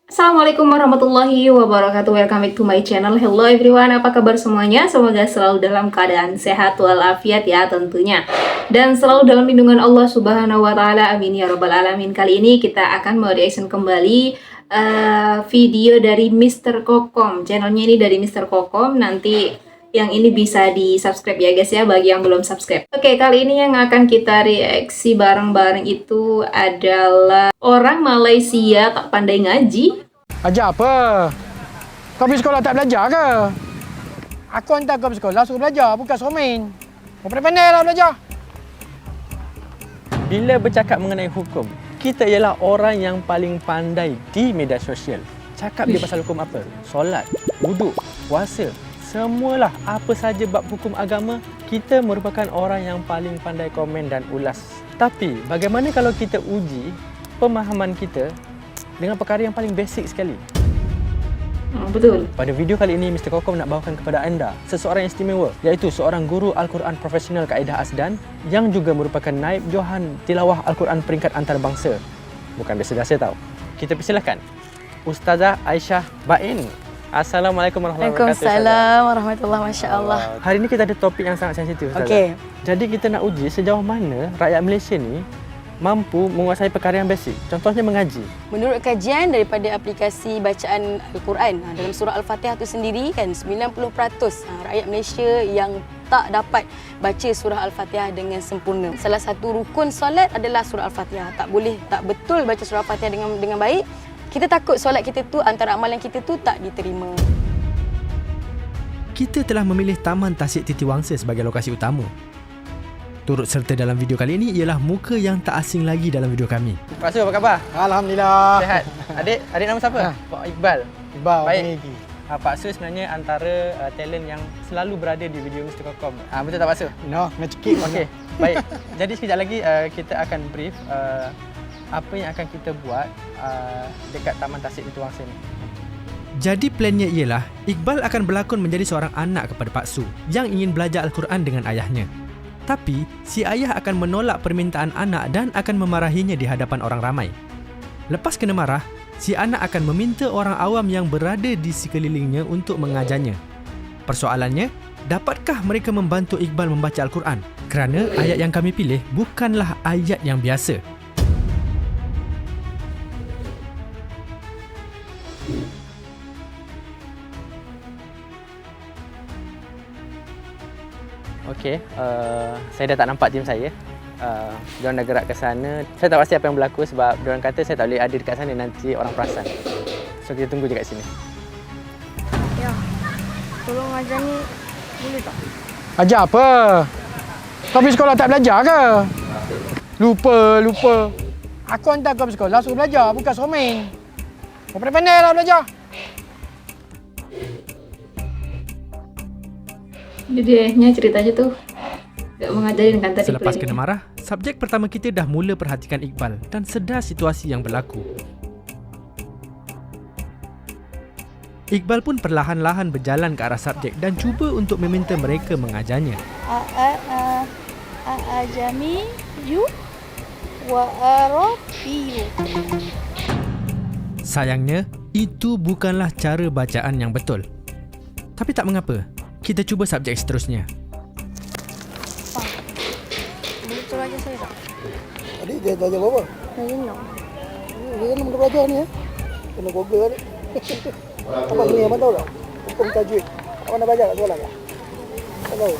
Assalamualaikum warahmatullahi wabarakatuh. Welcome back to my channel. Hello everyone, apa kabar semuanya? Semoga selalu dalam keadaan sehat walafiat ya tentunya, dan selalu dalam lindungan Allah Subhanahu wa taala. Amin ya rabbal alamin. Kali ini kita akan mereaction kembali video dari Mr. Kokom. Channelnya ini dari Mr. Kokom. Nanti yang ini bisa di subscribe ya guys ya, bagi yang belum subscribe. Oke, kali ini yang akan kita reaksi bareng-bareng itu adalah orang Malaysia tak pandai ngaji. Ajar apa? Kau pergi sekolah tak belajar ke? Aku hantar kau pergi sekolah suruh belajar, bukan suruh main. Kau pandai-pandai lah belajar. Bila bercakap mengenai hukum, kita ialah orang yang paling pandai di media sosial. Cakap dia pasal hukum apa? Solat, wuduk, puasa, semualah apa saja bab hukum agama, kita merupakan orang yang paling pandai komen dan ulas. Tapi bagaimana kalau kita uji pemahaman kita dengan perkara yang paling basic sekali? Betul. Pada video kali ini, Mr. Kokom nak bawakan kepada anda seseorang yang istimewa, iaitu seorang guru Al-Quran profesional kaedah Asdan yang juga merupakan naib Johan Tilawah Al-Quran peringkat antarabangsa. Bukan biasa-biasa tau. Kita persilakan Ustazah Aisyah Bain. Assalamualaikum warahmatullahi wabarakatuh. Waalaikumsalam warahmatullahi masya-Allah. Hari ini kita ada topik yang sangat sensitif, Ustazah. Okey. Jadi kita nak uji sejauh mana rakyat Malaysia ni mampu menguasai perkara yang basic. Contohnya mengaji. Menurut kajian daripada aplikasi bacaan Al-Quran, dalam surah Al-Fatihah itu sendiri kan 90% rakyat Malaysia yang tak dapat baca surah Al-Fatihah dengan sempurna. Salah satu rukun solat adalah surah Al-Fatihah. Tak betul baca surah Al-Fatihah dengan baik. Kita takut solat kita tu, antara amalan kita tu tak diterima. Kita telah memilih Taman Tasik Titiwangsa sebagai lokasi utama. Turut serta dalam video kali ini ialah muka yang tak asing lagi dalam video kami. Pak Su, apa khabar? Alhamdulillah. Sihat. Adik nama siapa? Pak Iqbal. Iqbal, Baik. Baik. Pak Su sebenarnya antara talent yang selalu berada di video Mr. Kokom. Betul tak Pak Su? No, kena cekik. Okey, baik. Jadi sekejap lagi kita akan brief apa yang akan kita buat dekat Taman Tasik Titiwangsa ni. Jadi plannya ialah Iqbal akan berlakon menjadi seorang anak kepada Pak Su yang ingin belajar Al-Quran dengan ayahnya. Tapi si ayah akan menolak permintaan anak dan akan memarahinya di hadapan orang ramai. Lepas kena marah, si anak akan meminta orang awam yang berada di sekelilingnya untuk mengajarnya. Persoalannya, dapatkah mereka membantu Iqbal membaca Al-Quran? Kerana ayat yang kami pilih bukanlah ayat yang biasa. Okey, saya dah tak nampak tim saya. Diorang dah gerak ke sana. Saya tak pasti apa yang berlaku sebab diorang kata saya tak boleh ada dekat sana, nanti orang perasan. So kita tunggu je kat sini. Ya. Tolong ajar ni boleh tak? Ajar apa? Kau pergi sekolah tak belajar ke? Lupa. Aku hantar kau pergi sekolah suruh belajar, bukan suruh main. Kau pandai-pandai lah belajar. Jadi ayahnya ceritanya tuh gak mengajarin kan tadi. Selepas plannya. kena marah, subjek pertama kita dah mula perhatikan Iqbal dan sedar situasi yang berlaku. Iqbal pun perlahan-lahan berjalan ke arah subjek dan cuba untuk meminta mereka mengajarnya. Ajami yu wa arabiyu. Sayangnya, itu bukanlah cara bacaan yang betul. Tapi tak mengapa, kita cuba subjek seterusnya. Boleh tolong ajar saya tak? Adik, dia belajar apa? Saya nak. Dia kan benda belajar ni. Kena Google adik. Apa ni, abang tahu tak? Hukum tajwid. Abang dah belajar kat sekolah tak? Tak tahu.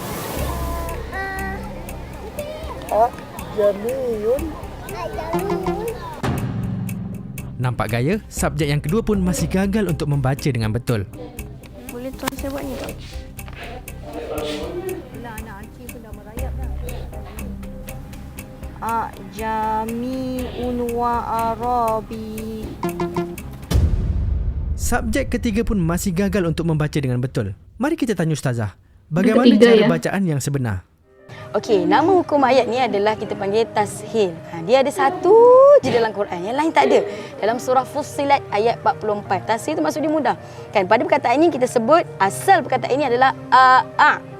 Jamiyun. Nampak gaya, subjek yang kedua pun masih gagal untuk membaca dengan betul. Boleh tolong saya buat ni tak? Anak Aki pun dah merayap dah. Jami'un wa arabi. Subjek ketiga pun masih gagal untuk membaca dengan betul. Mari kita tanya Ustazah, bagaimana ketiga, cara ya? bacaan yang sebenar? Okey, nama hukum ayat ni adalah kita panggil tashil. Dia ada satu je dalam Quran, yang lain tak ada. Dalam surah Fussilat ayat 44. Tashil tu maksud dia mudah. Kan pada perkataan ini kita sebut asal perkataan ini adalah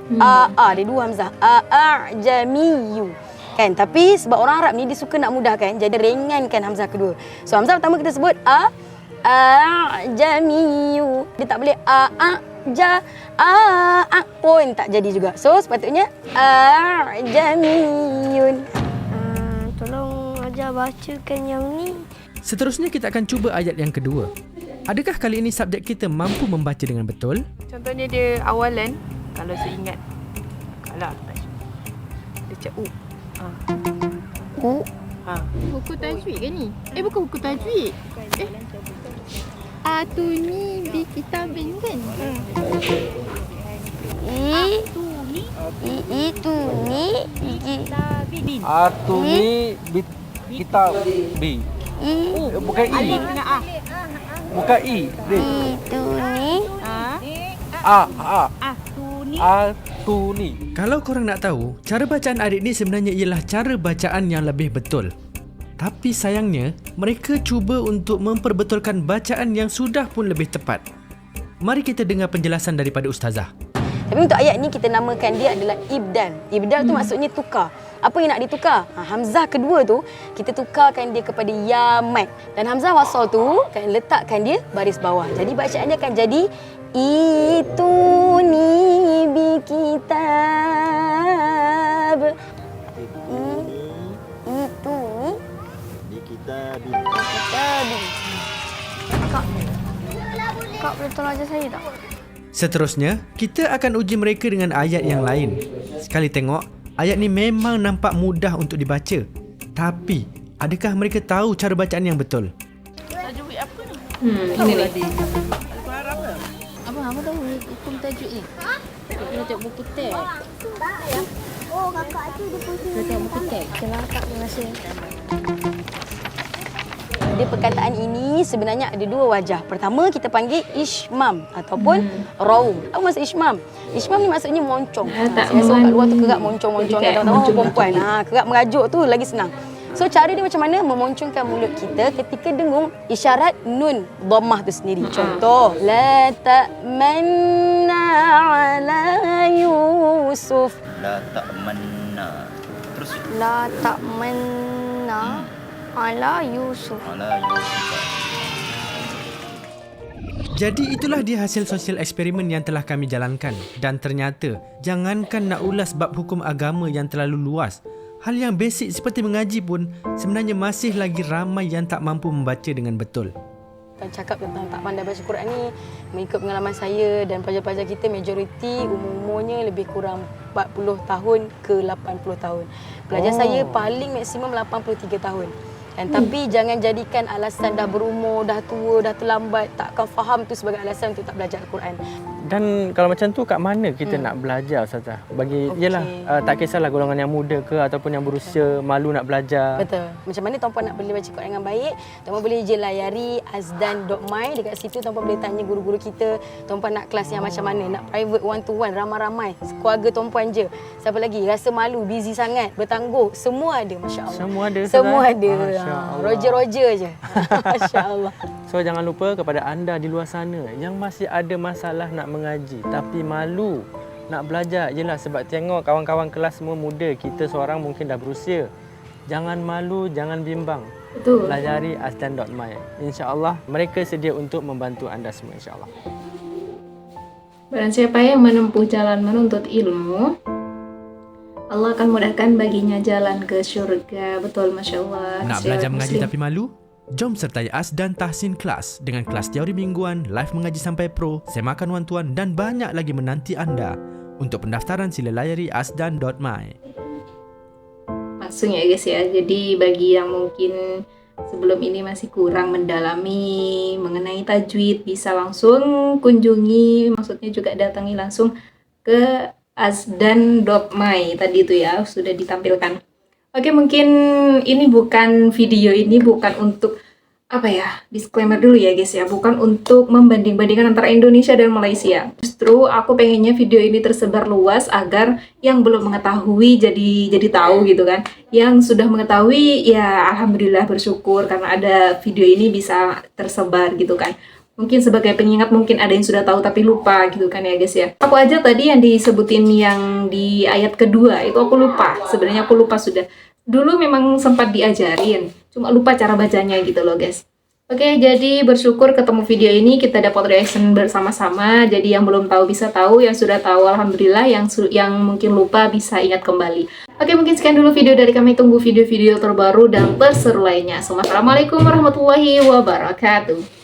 dia dua hamzah. Jamiyu. Kan, tapi sebab orang Arab ni dia suka nak mudahkan, jadi ringankan hamzah kedua. So hamzah pertama kita sebut a'jamiyu. Dia tak boleh pun tak jadi juga. So sepatutnya a'jamiyun. Tolong ajar bacakan yang ni. Seterusnya kita akan cuba ayat yang kedua. Adakah kali ini subjek kita mampu membaca dengan betul? Contohnya dia awalan, kalau saya ingat. Alah, dia cak U. Buku tajwid ke ni? Bukan buku tajwid. Atuni bi kitabin kan? Itu ni Atuni kita B. Bukan I. Alif dengan A. Bukan I. itu ni Atuni. Kalau korang nak tahu, cara bacaan adik ni sebenarnya ialah cara bacaan yang lebih betul. Tapi sayangnya, mereka cuba untuk memperbetulkan bacaan yang sudah pun lebih tepat. Mari kita dengar penjelasan daripada Ustazah. Tapi untuk ayat ni kita namakan dia adalah ibdal. Ibdal tu maksudnya tukar. Apa yang nak ditukar? Hamzah kedua tu kita tukarkan dia kepada ya mat. Dan hamzah wasal tu kan letakkan dia baris bawah. Jadi bacaannya akan jadi ituni bi kitab. itu ni Kak boleh tolong ajar saya tak? Seterusnya, kita akan uji mereka dengan ayat yang lain. Sekali tengok, ayat ni memang nampak mudah untuk dibaca. Tapi, adakah mereka tahu cara bacaan yang betul? Ini nih. Abang tahu hukum tajwid ni? Dia tengok buku teks. Oh, kakak tu dia pun Dia tengok buku teks. Kenapa tak terima kasih. Dia perkataan ini sebenarnya ada dua wajah. Pertama kita panggil ishmam ataupun raum. Apa maksud ishmam? Ishmam ni maksudnya moncong. Saya rasa kat luar tu kerak moncong-moncong. Jadi kayak Tahu moncong perempuan. Kerak merajuk tu lagi senang. So cara dia macam mana memoncongkan mulut kita ketika dengung isyarat nun dhammah tu sendiri. Contoh, la ta'manna ala Yusuf. La ta'manna. Terus La ta'manna ala Yusuf. ala Yusuf. Jadi itulah dia hasil sosial eksperimen yang telah kami jalankan. Dan ternyata, jangankan nak ulas bab hukum agama yang terlalu luas, hal yang basic seperti mengaji pun sebenarnya masih lagi ramai yang tak mampu membaca dengan betul. Cakap tentang tak pandai baca Quran ni, mengikut pengalaman saya dan pelajar-pelajar kita, majoriti umurnya lebih kurang 40 tahun ke 80 tahun. Pelajar saya paling maksimum 83 tahun. Dan tapi jangan jadikan alasan dah berumur, dah tua, dah terlambat, takkan faham tu sebagai alasan untuk tak belajar Al-Quran. Dan kalau macam tu kat mana kita nak belajar Ustazah? Bagi yalah tak kisahlah golongan yang muda ke ataupun yang berusia malu nak belajar. Betul. Macam mana tuan-puan nak boleh baca Quran dengan baik? Tuan-puan boleh je layari azdan.my. Dekat situ tuan-puan boleh tanya guru-guru kita. Tuan-puan nak kelas yang macam mana? Nak private one to one, ramai-ramai, keluarga tuan-puan je. Siapa lagi rasa malu, busy sangat, bertangguh, semua ada, masya-Allah. Semua ada. Semua Ustazah? ada. Masya-Allah. Roger-roger je. Masya-Allah. So jangan lupa kepada anda di luar sana yang masih ada masalah nak mengaji tapi malu nak belajar. Yelah sebab tengok kawan-kawan kelas semua muda, kita seorang mungkin dah berusia. Jangan malu, jangan bimbang. Betul. Pelajari azdan.my. InsyaAllah mereka sedia untuk membantu anda semua insyaAllah. Barang siapa yang menempuh jalan menuntut ilmu, Allah akan mudahkan baginya jalan ke syurga. Betul, Masya Allah. Nak belajar mengaji tapi malu? Jom sertai Azdan Tahsin Kelas dengan kelas teori mingguan, live mengaji sampai pro, semakan one-to-one dan banyak lagi menanti anda. Untuk pendaftaran sila layari azdan.my. Langsung ya guys ya. Jadi bagi yang mungkin sebelum ini masih kurang mendalami mengenai tajwid, bisa langsung kunjungi, maksudnya juga datangi langsung ke azdan.my tadi itu ya, sudah ditampilkan. Oke, mungkin ini bukan video ini bukan untuk disclaimer dulu ya guys ya, bukan untuk membanding-bandingkan antara Indonesia dan Malaysia. Justru aku pengennya video ini tersebar luas agar yang belum mengetahui jadi tahu gitu kan. Yang sudah mengetahui ya alhamdulillah bersyukur karena ada video ini bisa tersebar gitu kan. Mungkin sebagai pengingat, mungkin ada yang sudah tahu tapi lupa gitu kan ya guys ya. Aku aja tadi yang disebutin yang di ayat kedua itu aku lupa. Sebenarnya aku lupa sudah. Dulu memang sempat diajarin, cuma lupa cara bacanya gitu loh guys. Oke, jadi bersyukur ketemu video ini kita dapat reaction bersama-sama. Jadi yang belum tahu bisa tahu, yang sudah tahu alhamdulillah, yang mungkin lupa bisa ingat kembali. Oke, mungkin sekian dulu video dari kami. Tunggu video-video terbaru dan terseru lainnya. Assalamualaikum warahmatullahi wabarakatuh.